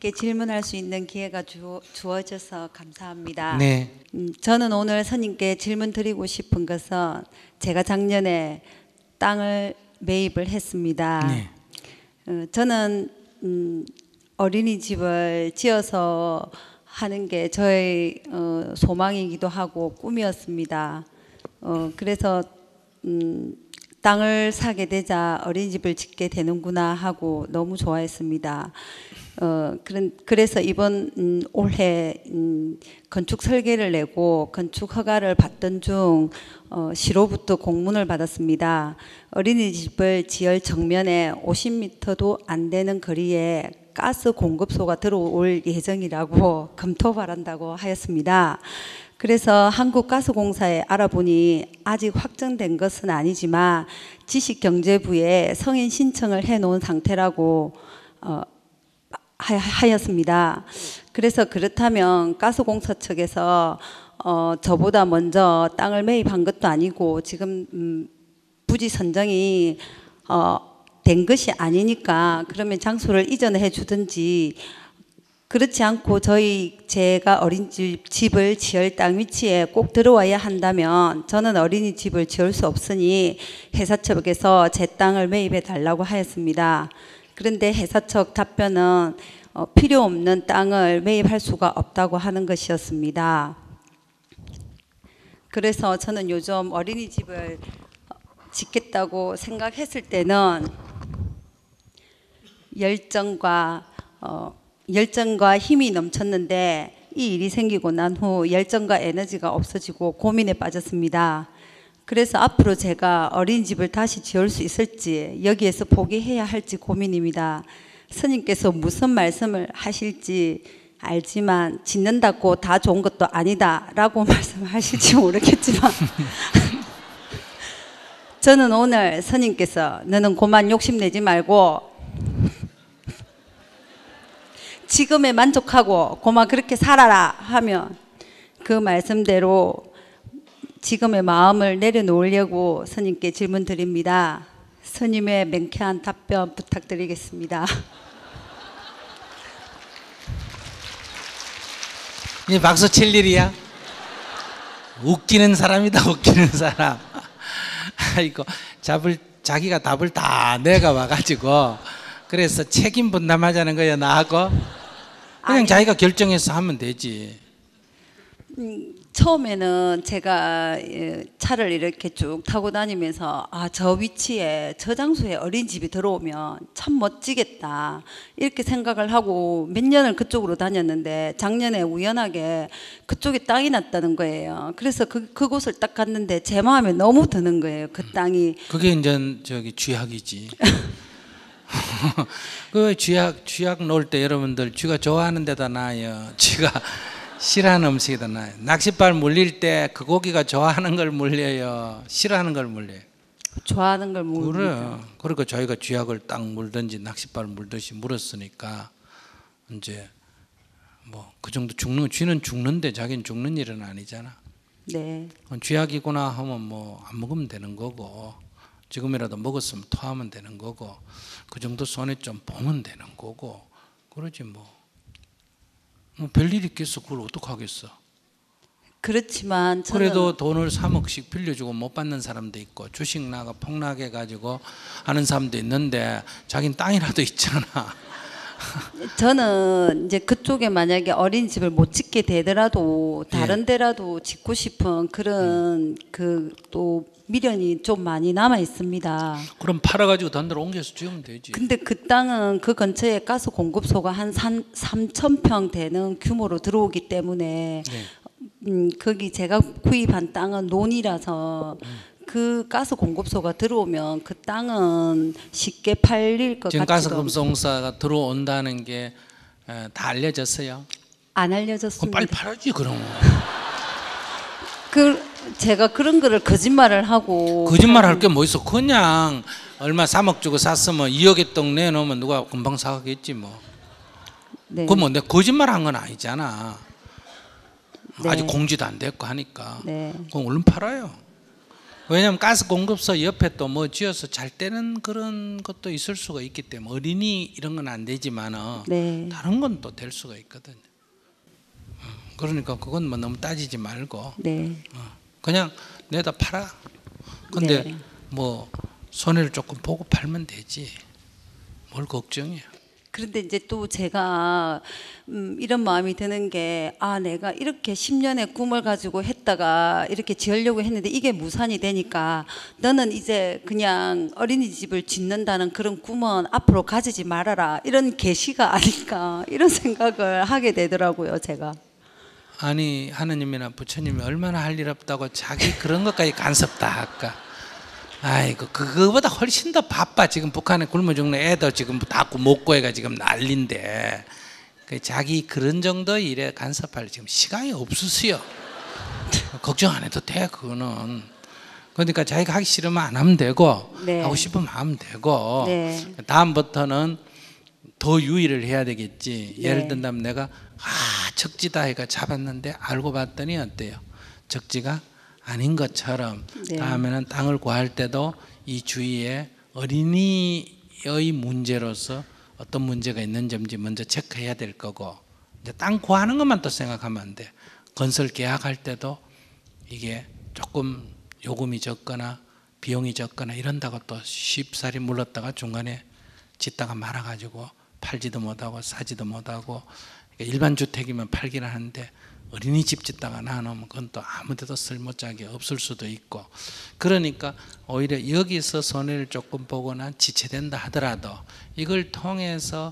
선생님께 질문할 수 있는 기회가 주어져서 감사합니다. 네. 저는 오늘 선생님께 질문 드리고 싶은 것은 제가 작년에 땅을 매입을 했습니다. 네. 저는 어린이집을 지어서 하는 게 저의 소망이기도 하고 꿈이었습니다. 그래서 땅을 사게 되자 어린이집을 짓게 되는구나 하고 너무 좋아했습니다. 그래서 이번 올해 건축 설계를 내고 건축 허가를 받던 중 시로부터 공문을 받았습니다. 어린이집을 지을 정면에 50m도 안 되는 거리에 가스 공급소가 들어올 예정이라고 검토 바란다고 하였습니다. 그래서 한국가스공사에 알아보니 아직 확정된 것은 아니지만 지식경제부에 성인 신청을 해놓은 상태라고 하였습니다. 그래서 그렇다면 가스공사 측에서 저보다 먼저 땅을 매입한 것도 아니고 지금 부지 선정이 된 것이 아니니까 그러면 장소를 이전해 주든지, 그렇지 않고 제가 어린이집을 지을 땅 위치에 꼭 들어와야 한다면 저는 어린이집을 지을 수 없으니 회사 측에서 제 땅을 매입해 달라고 하였습니다. 그런데 회사 측 답변은 필요 없는 땅을 매입할 수가 없다고 하는 것이었습니다. 그래서 저는 요즘 어린이집을 짓겠다고 생각했을 때는 열정과 힘이 넘쳤는데 이 일이 생기고 난 후 열정과 에너지가 없어지고 고민에 빠졌습니다. 그래서 앞으로 제가 어린이집을 다시 지을 수 있을지 여기에서 포기해야 할지 고민입니다. 스님께서 무슨 말씀을 하실지 알지만 짓는다고 다 좋은 것도 아니다 라고 말씀하실지 모르겠지만 저는 오늘 스님께서 너는 고만 욕심내지 말고 지금에 만족하고 고만 그렇게 살아라 하면 그 말씀대로 지금의 마음을 내려놓으려고 스님께 질문 드립니다. 스님의 명쾌한 답변 부탁드리겠습니다. 이 박수 칠 일이야? 웃기는 사람이다, 웃기는 사람. 아이고, 자기가 답을 다 내가 와가지고 그래서 책임 분담하자는 거야, 나하고. 그냥 자기가 결정해서 하면 되지. 처음에는 제가 차를 이렇게 쭉 타고 다니면서 저 위치에 저 장소에 어린이집이 들어오면 참 멋지겠다 이렇게 생각을 하고 몇 년을 그쪽으로 다녔는데 작년에 우연하게 그쪽에 땅이 났다는 거예요. 그래서 그곳을 딱 갔는데 제 마음에 너무 드는 거예요. 그 땅이. 그게 이제 쥐약이지. 그 쥐약 놓을 때 여러분들 쥐가 좋아하는 데다 놔요. 쥐가 싫어하는 음식에다 놔요. 낚싯발 물릴 때 그 고기가 좋아하는 걸 물려요, 싫어하는 걸 물려요? 좋아하는 걸 물립니다. 그래. 그러니까 저희가 쥐약을 딱 물든지 낚싯발 물듯이 물었으니까 이제 뭐 그 정도 쥐는 죽는데 자기는 죽는 일은 아니잖아. 네. 쥐약이구나 하면 뭐 안 먹으면 되는 거고, 지금이라도 먹었으면 토하면 되는 거고, 그 정도 손에 좀 보면 되는 거고, 그러지 뭐 별일 있겠어. 그걸 어떡하겠어. 그렇지만 저는 그래도 돈을 3억씩 빌려주고 못 받는 사람도 있고 주식 나가 폭락해가지고 하는 사람도 있는데 자기는 땅이라도 있잖아. 저는 이제 그쪽에 만약에 어린이집을 못 짓게 되더라도 다른 데라도 짓고 싶은 그런 또 미련이 좀 많이 남아 있습니다. 그럼 팔아가지고 다른 데로 옮겨서 지으면 되지. 근데 그 땅은 그 근처에 가스 공급소가 한 3,000평 되는 규모로 들어오기 때문에 거기 제가 구입한 땅은 논이라서 그 가스 공급소가 들어오면 그 땅은 쉽게 팔릴 것 지금 같지도 가스 공사가 들어온다는 게 다 알려졌어요? 안 그럼 알려졌습니다. 빨리 팔아야지 그럼. 제가 그런 거를 거짓말을 하고 거짓말 할 게 뭐 있어. 그냥 얼마 3억 주고 샀으면 2억의 땅 내놓으면 누가 금방 사가겠지 뭐. 네. 그럼 뭐 내가 거짓말 한 건 아니잖아. 네. 아직 공지도 안 됐고 하니까. 네. 그럼 얼른 팔아요. 왜냐하면 가스 공급소 옆에 또 뭐 지어서 잘 되는 그런 것도 있을 수가 있기 때문에 어린이 이런 건 안 되지만 네. 다른 건 또 될 수가 있거든요. 그러니까 그건 뭐 너무 따지지 말고 네. 그냥 내다 팔아. 근데 네. 뭐 손해를 조금 보고 팔면 되지. 뭘 걱정이야. 그런데 이제 또 제가 이런 마음이 드는 게, 아, 내가 이렇게 10년의 꿈을 가지고 했다가 이렇게 지으려고 했는데 이게 무산이 되니까 너는 이제 그냥 어린이집을 짓는다는 그런 꿈은 앞으로 가지지 말아라, 이런 계시가 아닐까, 이런 생각을 하게 되더라고요, 제가. 아니 하느님이나 부처님이 얼마나 할 일 없다고 자기 그런 것까지 간섭다 할까. 아이고 그거보다 훨씬 더 바빠. 지금 북한에 굶어 죽는 애도 지금 다 못 구해가 지금 난린데 자기 그런 정도 일에 간섭할 지금 시간이 없으세요. 걱정 안 해도 돼. 그거는 그러니까 자기가 하기 싫으면 안 하면 되고 네. 하고 싶으면 하면 되고 네. 다음부터는 더 유의를 해야 되겠지. 네. 예를 든다면 내가 적지다 해가 잡았는데 알고 봤더니 어때요? 적지가 아닌 것처럼 네. 다음에는 땅을 구할 때도 이 주위에 어린이의 문제로서 어떤 문제가 있는지 먼저 체크해야 될 거고, 이제 땅 구하는 것만 또 생각하면 안 돼. 건설 계약할 때도 이게 조금 요금이 적거나 비용이 적거나 이런다고 또 쉽사리 물렀다가 중간에 짓다가 말아가지고 팔지도 못하고 사지도 못하고, 일반 주택이면 팔기는 하는데 어린이집 짓다가 나누면 그건 또 아무데도 쓸모짝이 없을 수도 있고, 그러니까 오히려 여기서 손해를 조금 보거나 지체된다 하더라도 이걸 통해서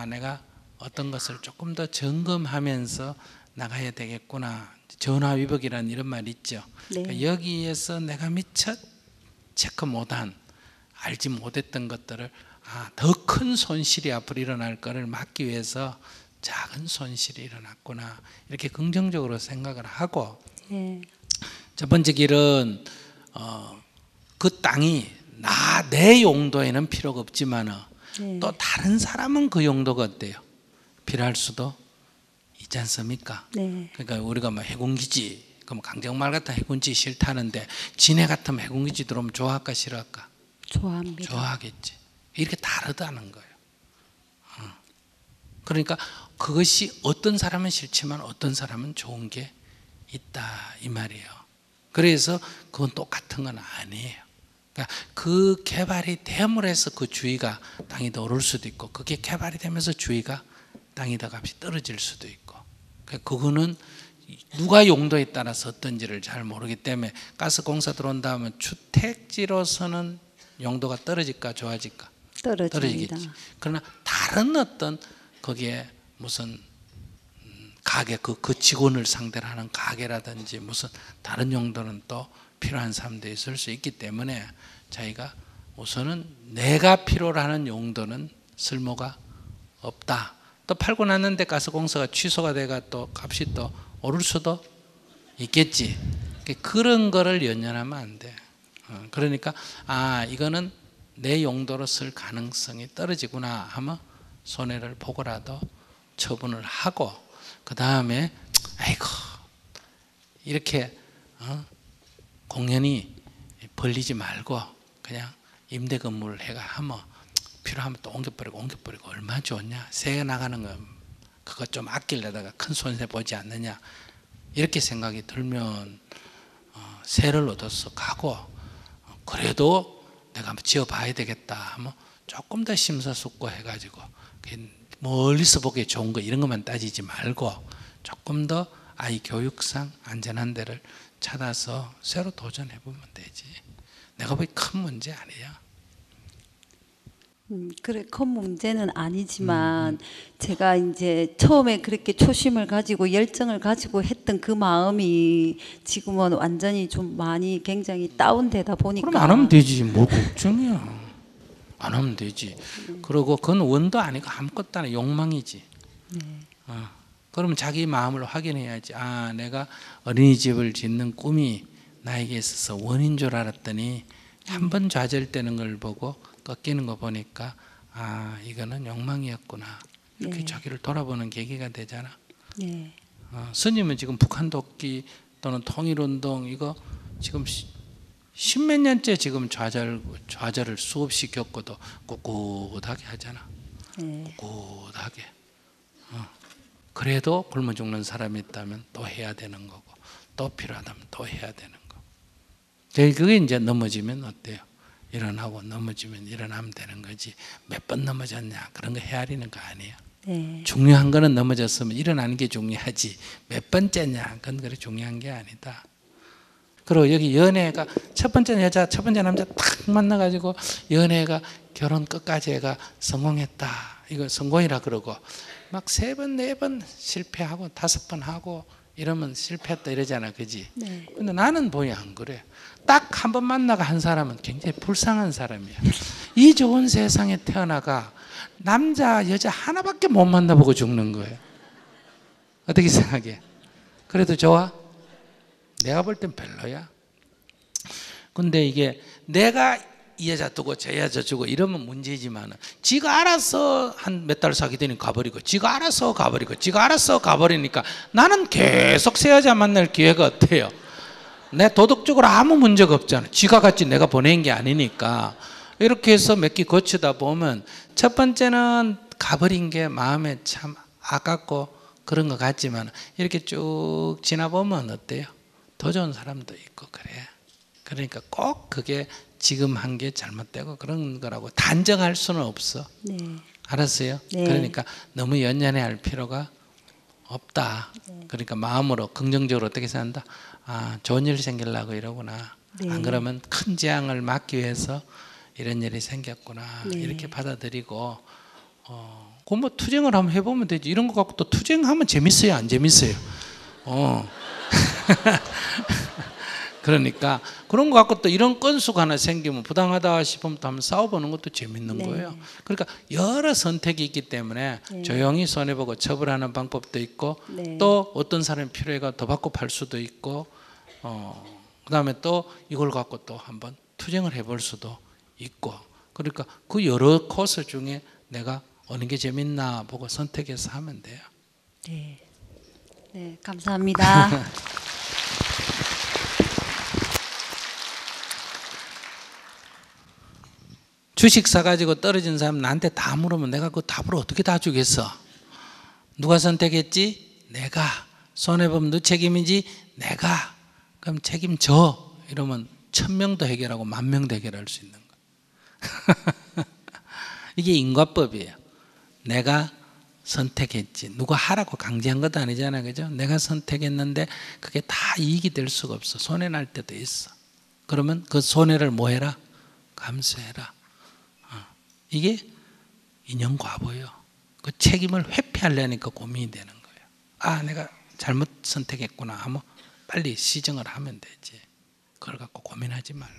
내가 어떤 것을 조금 더 점검하면서 나가야 되겠구나. 전화위복이라는 이런 말 있죠. 네. 그러니까 여기에서 내가 미처 체크 못한, 알지 못했던 것들을 더 큰 손실이 앞으로 일어날 것을 막기 위해서 작은 손실이 일어났구나, 이렇게 긍정적으로 생각을 하고, 네. 첫 번째 길은 그 땅이 내 용도에는 필요가 없지만 네. 또 다른 사람은 그 용도가 어때요? 필요할 수도 있지 않습니까? 네. 그러니까 우리가 뭐 해군기지, 그럼 강정말 같은 해군기지 싫다는데 진해 같은 해군기지 들어오면 좋아할까 싫어할까? 좋아합니다. 좋아하겠지. 이렇게 다르다는 거예요. 그러니까 그것이 어떤 사람은 싫지만 어떤 사람은 좋은 게 있다 이 말이에요. 그래서 그건 똑같은 건 아니에요. 그러니까 그 개발이 됨으로 해서 그 주위가 땅이 더 오를 수도 있고, 그게 개발이 되면서 주위가 땅이 더 값이 떨어질 수도 있고, 그러니까 그거는 누가 용도에 따라서 어떤지를 잘 모르기 때문에 가스공사 들어온다 하면 주택지로서는 용도가 떨어질까 좋아질까? 떨어집니다. 떨어지겠지. 그러나 다른 어떤 거기에 무슨 가게, 그 직원을 상대로 하는 가게라든지 무슨 다른 용도는 또 필요한 사람도 있을 수 있기 때문에 자기가 우선은 내가 필요로 하는 용도는 쓸모가 없다. 또 팔고 났는데 가스공사가 취소가 돼가 또 값이 또 오를 수도 있겠지. 그런 거를 연연하면 안 돼. 그러니까 이거는 내 용도로 쓸 가능성이 떨어지구나 하면 손해를 보고라도 처분을 하고, 그 다음에 아이고 이렇게 공연히 벌리지 말고 그냥 임대 건물을 해가 하면 필요하면 또 옮겨버리고 얼마나 좋냐. 새 나가는 거 그거 좀 아끼려다가 큰 손해 보지 않느냐, 이렇게 생각이 들면 새를 얻어서 가고, 그래도 내가 한번 지어봐야 되겠다 하면 조금 더 심사숙고 해가지고 멀리서 보기에 좋은 거 이런 것만 따지지 말고 조금 더 아이 교육상 안전한 데를 찾아서 새로 도전해보면 되지. 내가 보기 큰 문제 아니야. 그래, 큰 문제는 아니지만 제가 이제 처음에 그렇게 초심을 가지고 열정을 가지고 했던 그 마음이 지금은 완전히 좀 많이 굉장히 다운되다 보니까. 그럼 안 하면 되지. 뭘 걱정이야. 안 하면 되지. 그리고 그건 원도 아니고 아무것도 아니고 욕망이지. 그러면 자기 마음을 확인해야지. 내가 어린이집을 짓는 꿈이 나에게 있어서 원인 줄 알았더니 한 번 좌절되는 걸 보고 꺾이는 거 보니까 이거는 욕망이었구나. 이렇게 네. 자기를 돌아보는 계기가 되잖아. 네. 스님은 지금 북한 독기 또는 통일운동 이거 지금 십몇 년째 지금 좌절을 수없이 겪고도 꿋꿋하게 하잖아. 네. 꿋꿋하게. 그래도 굶어 죽는 사람이 있다면 또 해야 되는 거고, 또 필요하다면 또 해야 되는 거. 그게 이제 넘어지면 어때요? 일어나고 넘어지면 일어나면 되는 거지. 몇 번 넘어졌냐 그런 거 헤아리는 거 아니에요. 네. 중요한 거는 넘어졌으면 일어나는 게 중요하지 몇 번째냐 그건 그래 중요한 게 아니다. 그리고 여기 연애가 첫 번째 여자 첫 번째 남자 딱 만나가지고 연애가 결혼 끝까지 애가 성공했다 이거 성공이라 그러고 막 3번 4번 실패하고 5번 하고 이러면 실패했다 이러잖아, 그지? 네. 근데 나는 보니 안 그래. 딱 한 번 만나가 한 사람은 굉장히 불쌍한 사람이야. 이 좋은 세상에 태어나가 남자 여자 하나밖에 못 만나보고 죽는 거예요. 어떻게 생각해? 그래도 좋아? 내가 볼 땐 별로야. 근데 이게 내가 이 여자 두고 저 여자 주고 이러면 문제지만 지가 알아서 한 몇 달 사귀더니 가버리고 지가 알아서 가버리고 지가 알아서 가버리니까 나는 계속 새 여자 만날 기회가 어때요? 내 도덕적으로 아무 문제가 없잖아. 지가 같이 내가 보낸 게 아니니까. 이렇게 해서 몇 개 거치다 보면 첫 번째는 가버린 게 마음에 참 아깝고 그런 것 같지만 이렇게 쭉 지나보면 어때요? 더 좋은 사람도 있고 그래. 그러니까 꼭 그게 지금 한 게 잘못되고 그런 거라고 단정할 수는 없어. 네. 알았어요? 네. 그러니까 너무 연연해할 필요가 없다. 그러니까 마음으로 긍정적으로 어떻게 산다? 아, 좋은 일 생기려고 이러구나. 네. 안 그러면 큰 재앙을 막기 위해서 이런 일이 생겼구나. 네. 이렇게 받아들이고 그 뭐 투쟁을 한번 해보면 되지. 이런 거 갖고 또 투쟁하면 재밌어요, 안 재밌어요? 그러니까 그런 거 갖고 또 이런 건수가 하나 생기면 부당하다 싶으면 또 한번 싸워보는 것도 재밌는 네. 거예요. 그러니까 여러 선택이 있기 때문에 네. 조용히 손해보고 처벌하는 방법도 있고 네. 또 어떤 사람이 필요해가 더 받고 팔 수도 있고 그 다음에 또 이걸 갖고 또 한번 투쟁을 해볼 수도 있고 그러니까 그 여러 코스 중에 내가 어느 게 재밌나 보고 선택해서 하면 돼요. 네. 네, 감사합니다. 주식 사가지고 떨어진 사람 나한테 다 물으면 내가 그 답을 어떻게 다 주겠어? 누가 선택했지? 내가. 손해보면 너 책임이지? 내가. 그럼 책임져. 이러면 1000명도 해결하고 10,000명도 해결할 수 있는 거야. 이게 인과법이에요. 내가 선택했지. 누가 하라고 강제한 것도 아니잖아, 그죠? 내가 선택했는데 그게 다 이익이 될 수가 없어. 손해 날 때도 있어. 그러면 그 손해를 뭐 해라? 감수해라. 이게 인연과보예요. 그 책임을 회피하려니까 고민이 되는 거예요. 아, 내가 잘못 선택했구나 하면 빨리 시정을 하면 되지. 그걸 갖고 고민하지 말고.